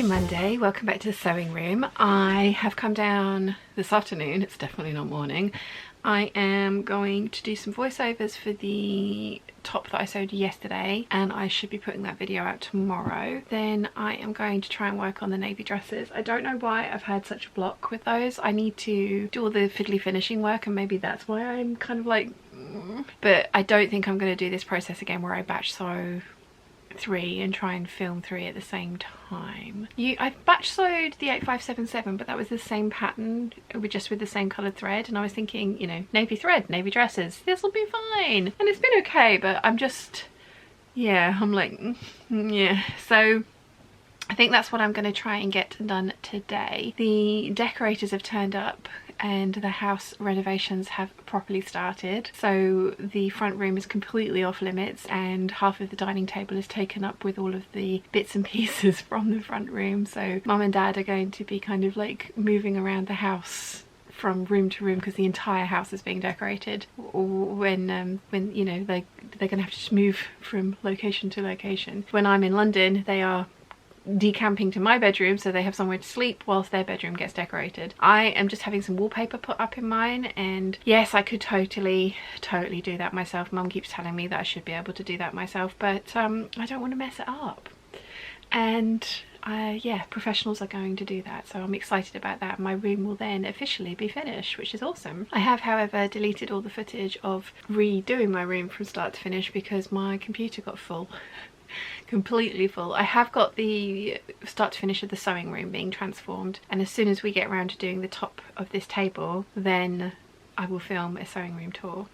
Happy Monday, welcome back to the sewing room. I have come down this afternoon, it's definitely not morning. I am going to do some voiceovers for the top that I sewed yesterday, and I should be putting that video out tomorrow. Then I am going to try and work on the navy dresses. I don't know why I've had such a block with those. I need to do all the fiddly finishing work, and maybe that's why I'm kind of like but I don't think I'm going to do this process again where I batch sew 3 and try and film 3 at the same time. I batch sewed the 8577, but that was the same pattern with the same coloured thread, and I was thinking, you know, navy thread, navy dresses, this will be fine, and it's been okay, but I'm just, yeah, I'm like, yeah. So I think that's what I'm going to try and get done today. The decorators have turned up and the house renovations have properly started, so the front room is completely off limits and half of the dining table is taken up with all of the bits and pieces from the front room. So mum and dad are going to be kind of like moving around the house from room to room because the entire house is being decorated. When you know, they're gonna have to just move from location to location. When I'm in London, they are decamping to my bedroom so they have somewhere to sleep whilst their bedroom gets decorated. I am just having some wallpaper put up in mine, and yes, I could totally do that myself. Mum keeps telling me that I should be able to do that myself, but I don't want to mess it up, and yeah, professionals are going to do that, so I'm excited about that. My room will then officially be finished, which is awesome. I have, however, deleted all the footage of redoing my room from start to finish because my computer got full. Completely full. I have got the start to finish of the sewing room being transformed, and as soon as we get around to doing the top of this table, then I will film a sewing room tour.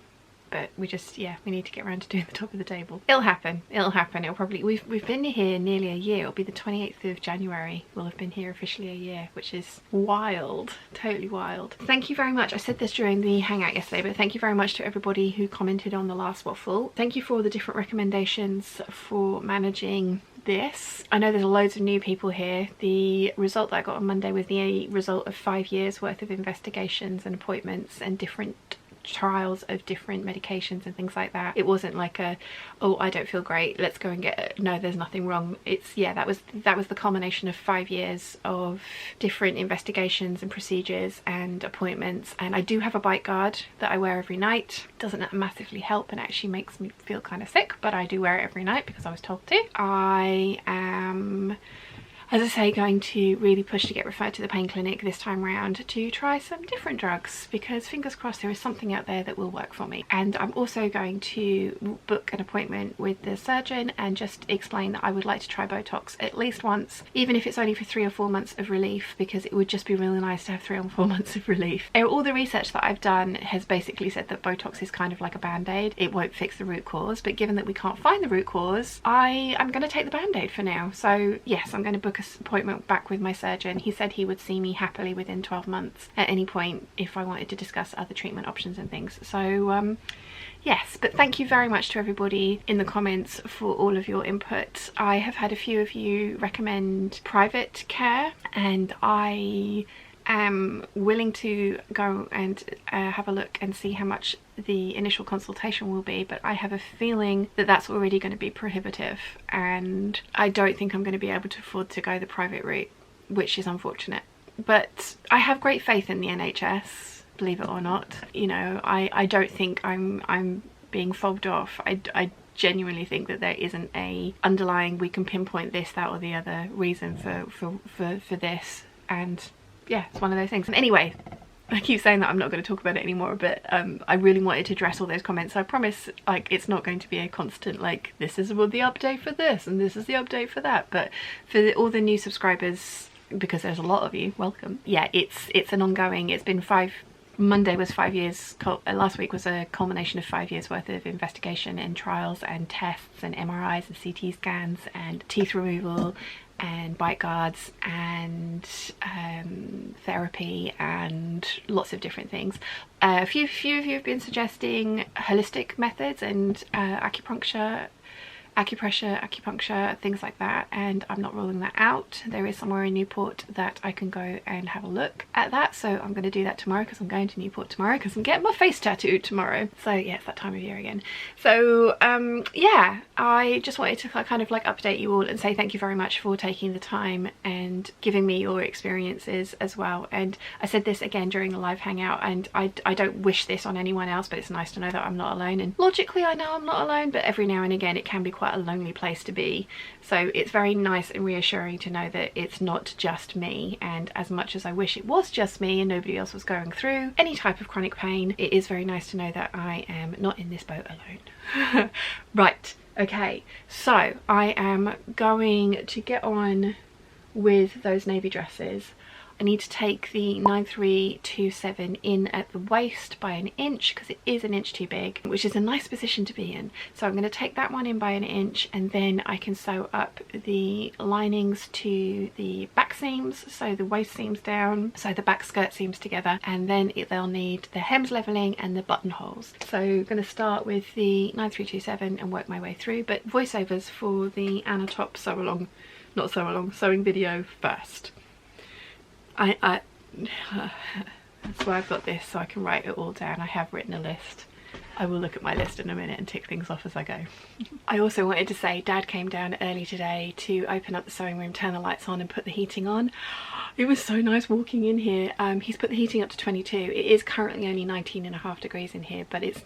But we just, yeah, we need to get around to doing the top of the table. It'll happen, it'll happen. It'll probably, we've been here nearly a year. It'll be the 28th of January we'll have been here officially a year, which is wild, totally wild. Thank you very much. I said this during the hangout yesterday, but thank you very much to everybody who commented on the last waffle. Thank you for all the different recommendations for managing this. I know there's loads of new people here. The result that I got on Monday was the result of 5 years worth of investigations and appointments and different trials of different medications and things like that. It wasn't like a, oh, I don't feel great, let's go and get it. No, there's nothing wrong. It's, yeah, that was the culmination of 5 years of different investigations and procedures and appointments. And I do have a bite guard that I wear every night. Doesn't massively help and actually makes me feel kind of sick, but I do wear it every night because I was told to. I am, as I say, going to really push to get referred to the pain clinic this time round to try some different drugs, because fingers crossed there is something out there that will work for me. And I'm also going to book an appointment with the surgeon and just explain that I would like to try Botox at least once, even if it's only for 3 or 4 months of relief, because it would just be really nice to have 3 or 4 months of relief. All the research that I've done has basically said that Botox is kind of like a band-aid. It won't fix the root cause, but given that we can't find the root cause, I'm going to take the band-aid for now. So yes, I'm going to book an appointment back with my surgeon. He said he would see me happily within 12 months at any point if I wanted to discuss other treatment options and things. So yes, but thank you very much to everybody in the comments for all of your input. I have had a few of you recommend private care, and I am willing to go and have a look and see how much the initial consultation will be, but I have a feeling that that's already going to be prohibitive, and I don't think I'm going to be able to afford to go the private route, which is unfortunate. But I have great faith in the NHS, believe it or not. You know, I don't think I'm being fobbed off. I genuinely think that there isn't a underlying, we can pinpoint this, that or the other reason for this, and yeah, it's one of those things. Anyway, I keep saying that I'm not going to talk about it anymore, but I really wanted to address all those comments. So I promise, like, it's not going to be a constant, like, this is the update for this and this is the update for that. But for all the new subscribers, because there's a lot of you, welcome. Yeah, it's an ongoing, it's been Monday was 5 years, last week was a culmination of 5 years worth of investigation and trials and tests and MRIs and CT scans and teeth removal and bite guards and therapy and lots of different things. A few of you have been suggesting holistic methods and acupuncture acupressure, acupuncture, things like that, and I'm not ruling that out. There is somewhere in Newport that I can go and have a look at that, so I'm going to do that tomorrow because I'm going to Newport tomorrow because I'm getting my face tattooed tomorrow. So yeah, it's that time of year again. So yeah, I just wanted to kind of like update you all and say thank you very much for taking the time and giving me your experiences as well. And I said this again during the live hangout, and I don't wish this on anyone else, but it's nice to know that I'm not alone. And logically I know I'm not alone, but every now and again it can be quite a lonely place to be. So it's very nice and reassuring to know that it's not just me, and as much as I wish it was just me and nobody else was going through any type of chronic pain, it is very nice to know that I am not in this boat alone. Right, okay, so I am going to get on with those navy dresses. I need to take the 9327 in at the waist by 1 inch because it is 1 inch too big, which is a nice position to be in. So I'm going to take that one in by 1 inch, and then I can sew up the linings to the back seams, so the waist seams down, so the back skirt seams together, and then they'll need the hems leveling and the buttonholes. So I'm going to start with the 9327 and work my way through, but voiceovers for the Anna Top sew along, not sew along, sewing video first. That's why I've got this, so I can write it all down. I have written a list. I will look at my list in a minute and tick things off as I go. I also wanted to say Dad came down early today to open up the sewing room, turn the lights on and put the heating on. It was so nice walking in here. He's put the heating up to 22. It is currently only 19.5 degrees in here, but it's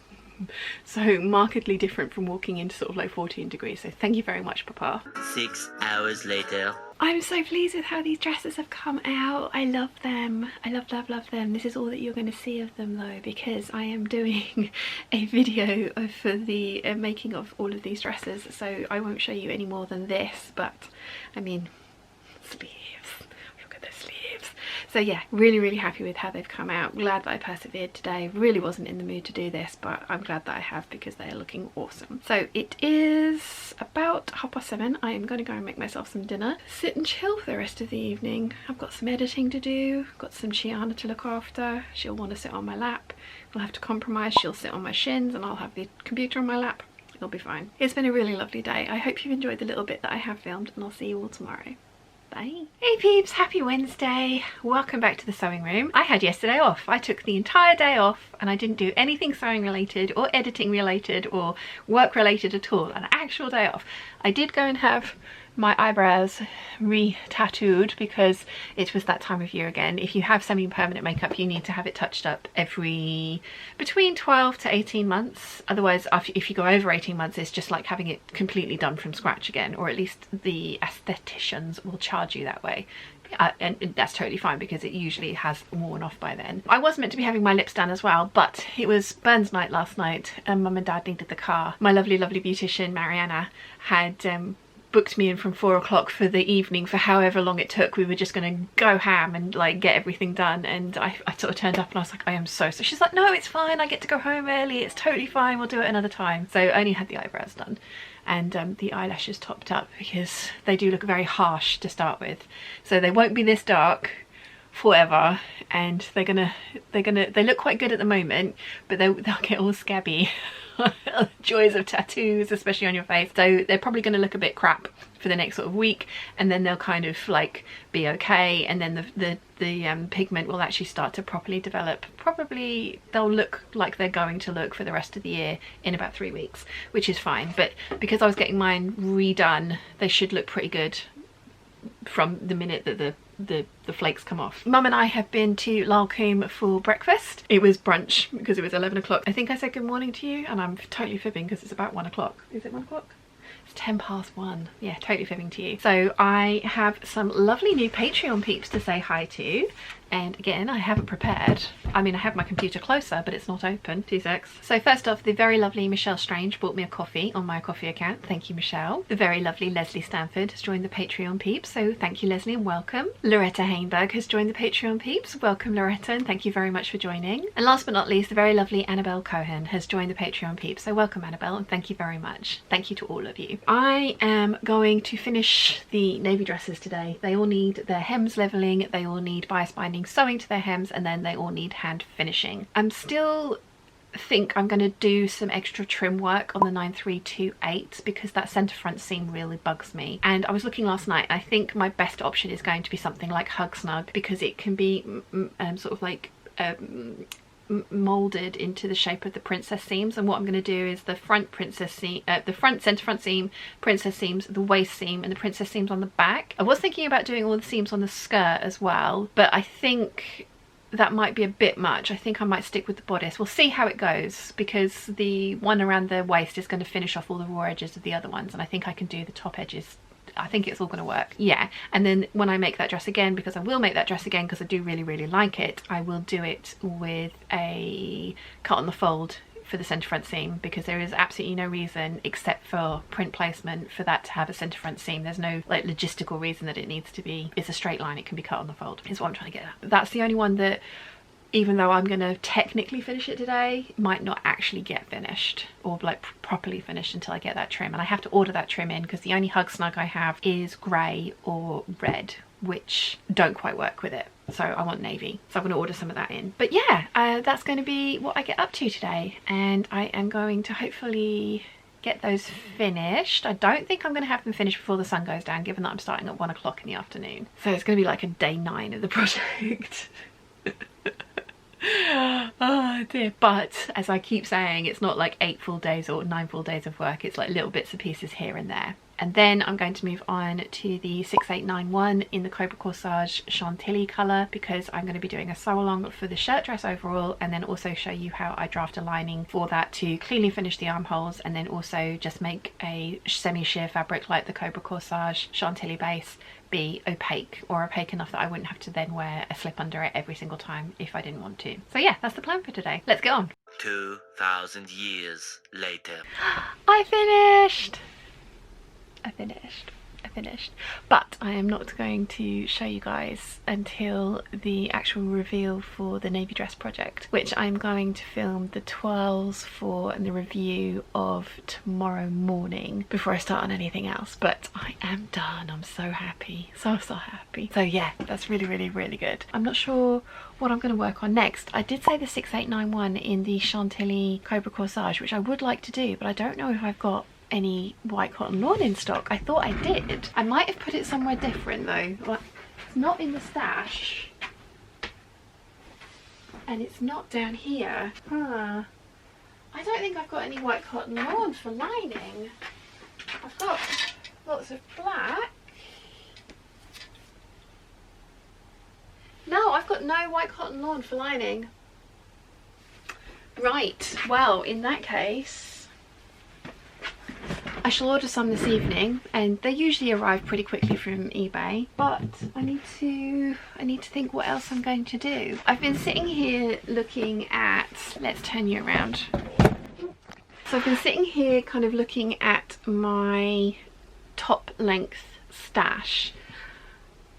so markedly different from walking into sort of like 14 degrees. So thank you very much, Papa. 6 hours later. I'm so pleased with how these dresses have come out. I love them. I love them. This is all that you're going to see of them though, because I am doing a video for the making of all of these dresses, so I won't show you any more than this, but I mean, sleeves. Look at the sleeves. So yeah, really happy with how they've come out. Glad that I persevered today. Really wasn't in the mood to do this, but I'm glad that I have because they are looking awesome. So it is about 7:30. I am going to go and make myself some dinner, sit and chill for the rest of the evening. I've got some editing to do, got some Shiana to look after. She'll want to sit on my lap. We'll have to compromise. She'll sit on my shins and I'll have the computer on my lap. It'll be fine. It's been a really lovely day. I hope you've enjoyed the little bit that I have filmed, and I'll see you all tomorrow. Bye. Hey peeps, happy Wednesday. Welcome back to the sewing room. I had yesterday off. I took the entire day off and I didn't do anything sewing related or editing related or work related at all. An actual day off. I did go and have my eyebrows re-tattooed because it was that time of year again. If you have semi-permanent makeup, you need to have it touched up between 12 to 18 months. Otherwise, if you go over 18 months, it's just like having it completely done from scratch again, or at least the aestheticians will charge you that way. And that's totally fine because it usually has worn off by then. I was meant to be having my lips done as well, but it was Burns night last night and Mum and Dad needed the car. My lovely beautician Mariana had booked me in from 4 o'clock for the evening for however long it took. We were just going to go ham and like get everything done, and I sort of turned up and I was like, I am so she's like, no, it's fine, I get to go home early, it's totally fine, we'll do it another time. So I only had the eyebrows done and the eyelashes topped up because they do look very harsh to start with, so they won't be this dark forever, and they look quite good at the moment, but they'll get all scabby. Joys of tattoos, especially on your face. So they're probably going to look a bit crap for the next sort of week, and then they'll kind of like be okay, and then the pigment will actually start to properly develop. Probably they'll look like they're going to look for the rest of the year in about 3 weeks, which is fine. But because I was getting mine redone, they should look pretty good from the minute that the flakes come off. Mum and I have been to Lalcombe for breakfast. It was brunch because it was 11 o'clock. I think I said good morning to you, and I'm totally fibbing because it's about 1 o'clock. Is it 1 o'clock? It's 1:10. Yeah, totally fibbing to you. So I have some lovely new Patreon peeps to say hi to. And again, I haven't prepared. I mean, I have my computer closer, but it's not open. 2 secs. So first off, the very lovely Michelle Strange bought me a coffee on my coffee account. Thank you, Michelle. The very lovely Leslie Stanford has joined the Patreon peeps. So thank you, Leslie, and welcome. Loretta Hainberg has joined the Patreon peeps. Welcome, Loretta, and thank you very much for joining. And last but not least, the very lovely Annabelle Cohen has joined the Patreon peeps. So welcome, Annabelle, and thank you very much. Thank you to all of you. I am going to finish the navy dresses today. They all need their hems leveling. They all need bias binding sewing to their hems, and then they all need hand finishing. I'm still think I'm going to do some extra trim work on the 9328 because that centre front seam really bugs me. And I was looking last night, and I think my best option is going to be something like Hug Snug, because it can be sort of like molded into the shape of the princess seams. And what I'm going to do is the front princess seam, the front centre front seam, princess seams, the waist seam, and the princess seams on the back. I was thinking about doing all the seams on the skirt as well, but I think that might be a bit much. I think I might stick with the bodice. We'll see how it goes, because the one around the waist is going to finish off all the raw edges of the other ones, and I think I can do the top edges. I think it's all going to work. Yeah, and then when I make that dress again, because I will make that dress again because I do really like it, I will do it with a cut on the fold for the centre front seam, because there is absolutely no reason except for print placement for that to have a centre front seam. There's no like logistical reason that it needs to be. It's a straight line, it can be cut on the fold, is what I'm trying to get at. That's the only one that, even though I'm going to technically finish it today, might not actually get finished or like properly finished until I get that trim. And I have to order that trim in because the only Hug Snug I have is grey or red, which don't quite work with it. So I want navy, so I'm going to order some of that in. But yeah, that's going to be what I get up to today, and I am going to hopefully get those finished. I don't think I'm going to have them finished before the sun goes down, given that I'm starting at 1 o'clock in the afternoon. So it's going to be like a day 9 of the project. Oh dear. But as I keep saying, it's not like 8 full days or 9 full days of work. It's like little bits and pieces here and there. And then I'm going to move on to the 6891 in the Cobra Corsage Chantilly colour, because I'm going to be doing a sew along for the shirt dress overall, and then also show you how I draft a lining for that to cleanly finish the armholes, and then also just make a semi-sheer fabric like the Cobra Corsage Chantilly base be opaque, or opaque enough that I wouldn't have to then wear a slip under it every single time if I didn't want to. So yeah, that's the plan for today. Let's get on. 2,000 years later. I finished! But I am not going to show you guys until the actual reveal for the navy dress project, which I'm going to film the twirls for and the review of tomorrow morning before I start on anything else. But I am done. I'm so happy, so happy. So yeah, that's really good. I'm not sure what I'm going to work on next. I did say the 6891 in the Chantilly Cobra Corsage, which I would like to do, but I don't know if I've got any white cotton lawn in stock. I thought I did. I might have put it somewhere different though. Like, it's not in the stash, and it's not down here. I don't think I've got any white cotton lawn for lining. I've got lots of black. No, I've got no white cotton lawn for lining. Right, well, in that case I shall order some this evening, and they usually arrive pretty quickly from eBay, but I need to think what else I'm going to do. I've been sitting here looking at, let's turn you around. So I've been sitting here kind of looking at my top length stash,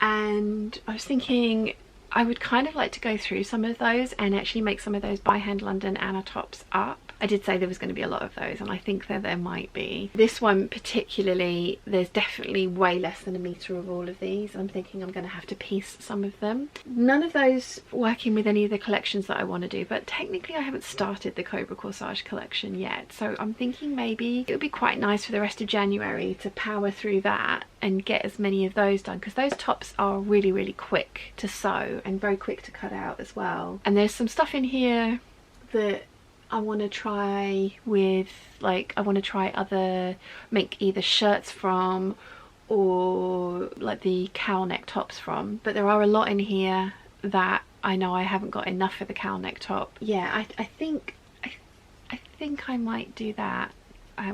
and I was thinking I would kind of like to go through some of those and actually make some of those by hand London Anna tops up. I did say there was going to be a lot of those, and I think that there might be. This one particularly, there's definitely way less than a metre of all of these. I'm thinking I'm going to have to piece some of them. None of those working with any of the collections that I want to do, but technically I haven't started the Cobra Corsage collection yet, so I'm thinking maybe it would be quite nice for the rest of January to power through that and get as many of those done, because those tops are really quick to sew and very quick to cut out as well. And there's some stuff in here that I want to try with, like, I want to try make either shirts from or like the cowl neck tops from, but there are a lot in here that I know I haven't got enough for the cowl neck top. Yeah, I think I might do that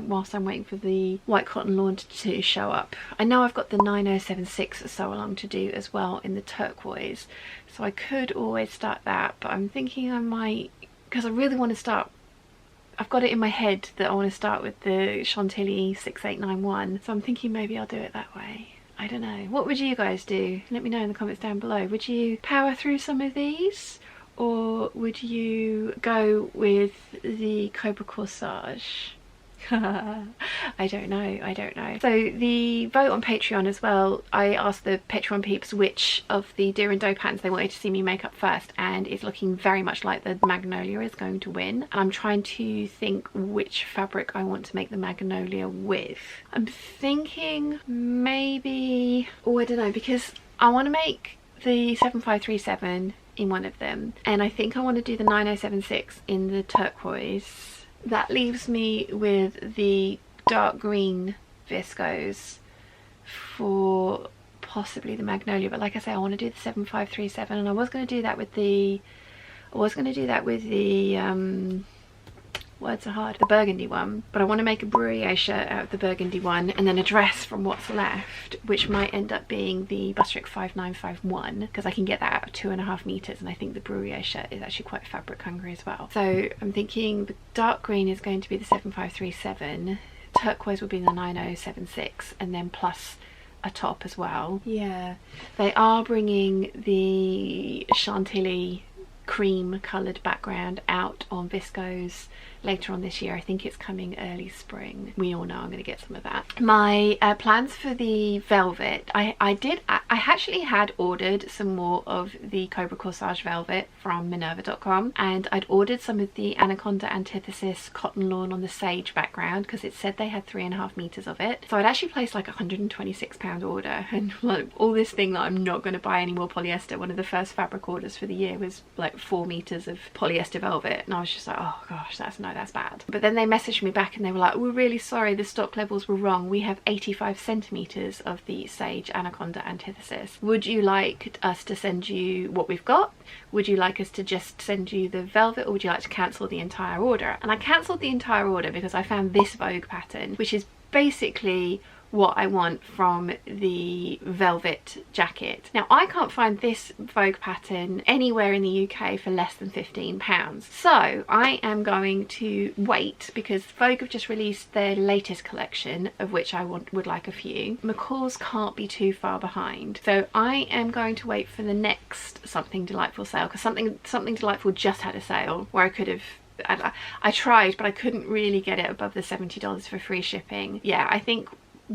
whilst I'm waiting for the white cotton lawn to show up. I know I've got the 9076 sew along to do as well in the turquoise, so I could always start that, but I'm thinking I might, because I really want to start, I've got it in my head that I want to start with the Chantilly 6891, so I'm thinking maybe I'll do it that way. I don't know. What would you guys do? Let me know in the comments down below. Would you power through some of these, or would you go with the Cobra Corsage? I don't know. So the vote on Patreon as well, I asked the Patreon peeps which of the Deer and Doe patterns they wanted to see me make up first, and it's looking very much like the Magnolia is going to win. And I'm trying to think which fabric I want to make the Magnolia with. I'm thinking maybe, oh I don't know, because I want to make the 7537 in one of them, and I think I want to do the 9076 in the turquoise. That leaves me with the dark green viscose for possibly the Magnolia, but like I say, I want to do the 7537, and I was going to do that with the words are hard, the burgundy one, but I want to make a Butterick shirt out of the burgundy one, and then a dress from what's left, which might end up being the Butterick 5951, because I can get that out of 2.5 meters, and I think the Butterick shirt is actually quite fabric hungry as well. So I'm thinking the dark green is going to be the 7537, turquoise will be the 9076, and then plus a top as well. Yeah, they are bringing the Chantilly cream coloured background out on viscose later on this year. I think it's coming early spring. We all know I'm going to get some of that. My plans for the velvet, I actually had ordered some more of the Cobra Corsage velvet from Minerva.com, and I'd ordered some of the Anaconda Antithesis cotton lawn on the sage background because it said they had 3.5 meters of it. So I'd actually placed like a £126 order, and like all this thing that I'm not going to buy any more polyester. One of the first fabric orders for the year was like 4 meters of polyester velvet, and I was just like, oh gosh, that's bad. But then they messaged me back and they were like, we're really sorry, the stock levels were wrong. We have 85 centimeters of the Sage Anaconda Antithesis. Would you like us to send you what we've got? Would you like us to just send you the velvet, or would you like to cancel the entire order? And I cancelled the entire order because I found this Vogue pattern, which is basically what I want from the velvet jacket. Now I can't find this Vogue pattern anywhere in the UK for less than £15, so I am going to wait because Vogue have just released their latest collection, of which I would like a few. McCall's can't be too far behind, so I am going to wait for the next Something Delightful sale, because Something Delightful just had a sale where I could have, I tried, but I couldn't really get it above the $70 for free shipping. Yeah, I think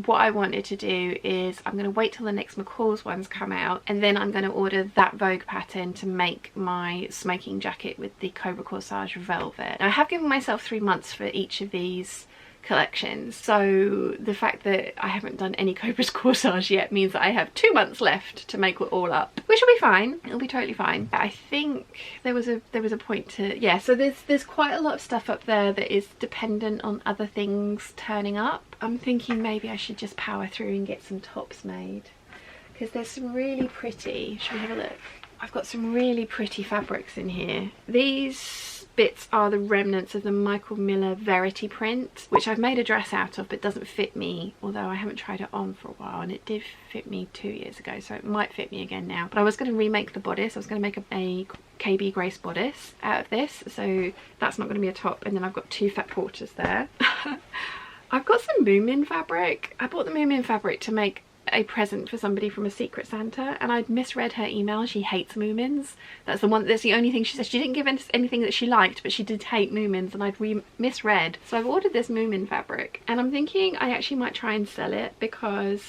what I wanted to do is I'm going to wait till the next McCall's ones come out, and then I'm going to order that Vogue pattern to make my smoking jacket with the Cobra Corsage velvet. Now, I have given myself 3 months for each of these collections, so the fact that I haven't done any Cobra's Corsage yet means that I have 2 months left to make it all up, which will be fine. It'll be totally fine. I think there was a point to, yeah, so there's quite a lot of stuff up there that is dependent on other things turning up. I'm thinking maybe I should just power through and get some tops made, because there's some really pretty, should we have a look? I've got some really pretty fabrics in here. These bits are the remnants of the Michael Miller Verity print, which I've made a dress out of but doesn't fit me, although I haven't tried it on for a while, and it did fit me 2 years ago, so it might fit me again now. But I was going to remake the bodice. I was going to make a KB Grace bodice out of this, so that's not going to be a top. And then I've got 2 fat quarters there. I've got some Moomin fabric. I bought the Moomin fabric to make a present for somebody from a Secret Santa, and I'd misread her email. She hates Moomins. That's the only thing she said. She didn't give us anything that she liked, but she did hate Moomins, and I'd misread. So I've ordered this Moomin fabric, and I'm thinking I actually might try and sell it because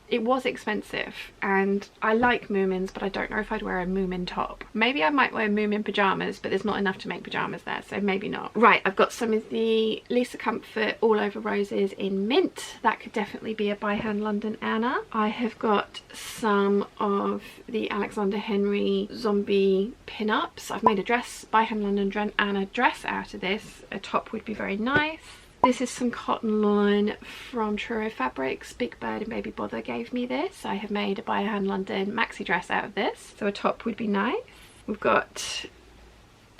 it was expensive, and I like Moomins, but I don't know if I'd wear a Moomin top. Maybe I might wear Moomin pyjamas, but there's not enough to make pyjamas there, so maybe not. Right, I've got some of the Lisa Comfort All Over Roses in mint. That could definitely be a By Hand London Anna. I have got some of the Alexander Henry zombie pin-ups. I've made a dress, By Hand London Anna dress out of this. A top would be very nice. This is some cotton lawn from Truro Fabrics. Big Bird and Baby Bother gave me this. I have made a By Hand London maxi dress out of this, so a top would be nice. We've got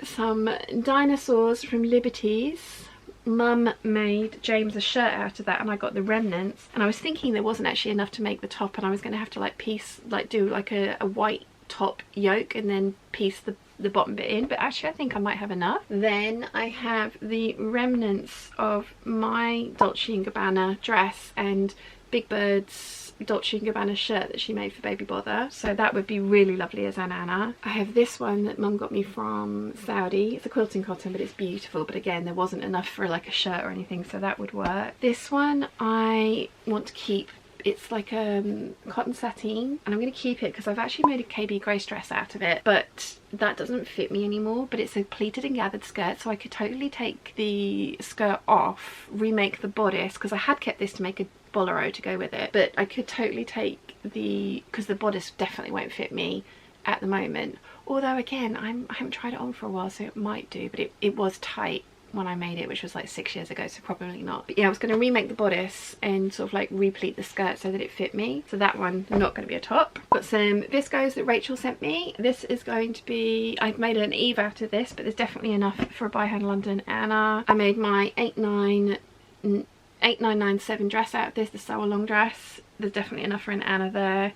some dinosaurs from Liberties. Mum made James a shirt out of that, and I got the remnants. And I was thinking there wasn't actually enough to make the top, and I was going to have to do like a white top yoke and then piece the the bottom bit in, but actually I think I might have enough. Then I have the remnants of my Dolce & Gabbana dress and Big Bird's Dolce & Gabbana shirt that she made for Baby Bother, so that would be really lovely as an Anna. I have this one that Mum got me from Saudi. It's a quilting cotton, but it's beautiful, but again there wasn't enough for like a shirt or anything, so that would work. This one I want to keep. It's like a cotton sateen, and I'm going to keep it because I've actually made a KB Grace dress out of it, but that doesn't fit me anymore. But it's a pleated and gathered skirt, so I could totally take the skirt off, remake the bodice, because I had kept this to make a bolero to go with it, but I could totally take the, because the bodice definitely won't fit me at the moment, although again I haven't tried it on for a while, so it might do, but it was tight when I made it, which was like 6 years ago, so probably not. But yeah, I was going to remake the bodice and sort of like replete the skirt so that it fit me, so that one not going to be a top. Got some viscose that Rachel sent me. This is going to be, I've made an Eve out of this, but there's definitely enough for a By Hand London Anna. I made my 8997 dress out of this, the sew along dress. There's definitely enough for an Anna there.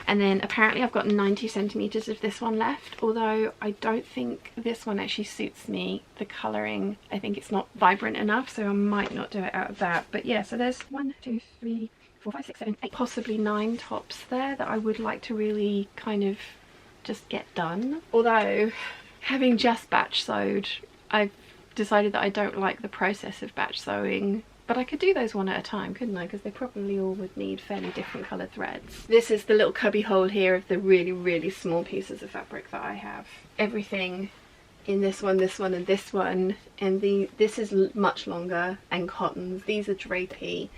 And then apparently I've got 90 centimeters of this one left, although I don't think this one actually suits me, the colouring. I think it's not vibrant enough, so I might not do it out of that. But yeah, so there's 1, 2, 3, 4, 5, 6, 7, 8, possibly 9 tops there that I would like to really kind of just get done. Although having just batch sewed, I've decided that I don't like the process of batch sewing. But I could do those one at a time, couldn't I? Because they probably all would need fairly different coloured threads. This is the little cubby hole here of the really, really small pieces of fabric that I have. Everything in this one, and this one, and this is much longer, and cottons. These are drapey,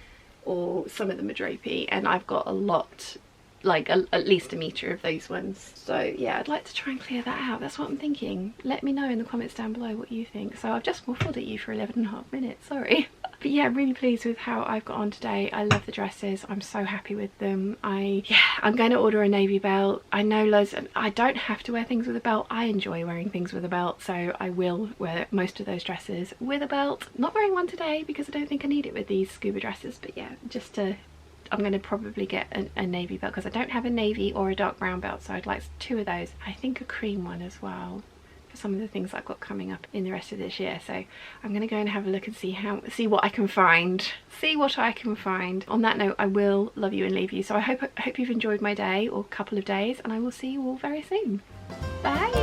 or some of them are drapey, and I've got a lot, like at least a metre of those ones. So yeah, I'd like to try and clear that out. That's what I'm thinking. Let me know in the comments down below what you think. So I've just waffled at you for 11.5 minutes, sorry. But yeah, I'm really pleased with how I've got on today. I love the dresses. I'm so happy with them. I'm going to order a navy belt. I know loads, and I don't have to wear things with a belt. I enjoy wearing things with a belt, so I will wear most of those dresses with a belt. Not wearing one today because I don't think I need it with these scuba dresses, but yeah, just to, I'm going to probably get a navy belt because I don't have a navy or a dark brown belt, so I'd like 2 of those. I think a cream one as well, for some of the things I've got coming up in the rest of this year. So I'm going to go and have a look and see what I can find. On that note, I will love you and leave you. So I hope you've enjoyed my day or couple of days, and I will see you all very soon. Bye.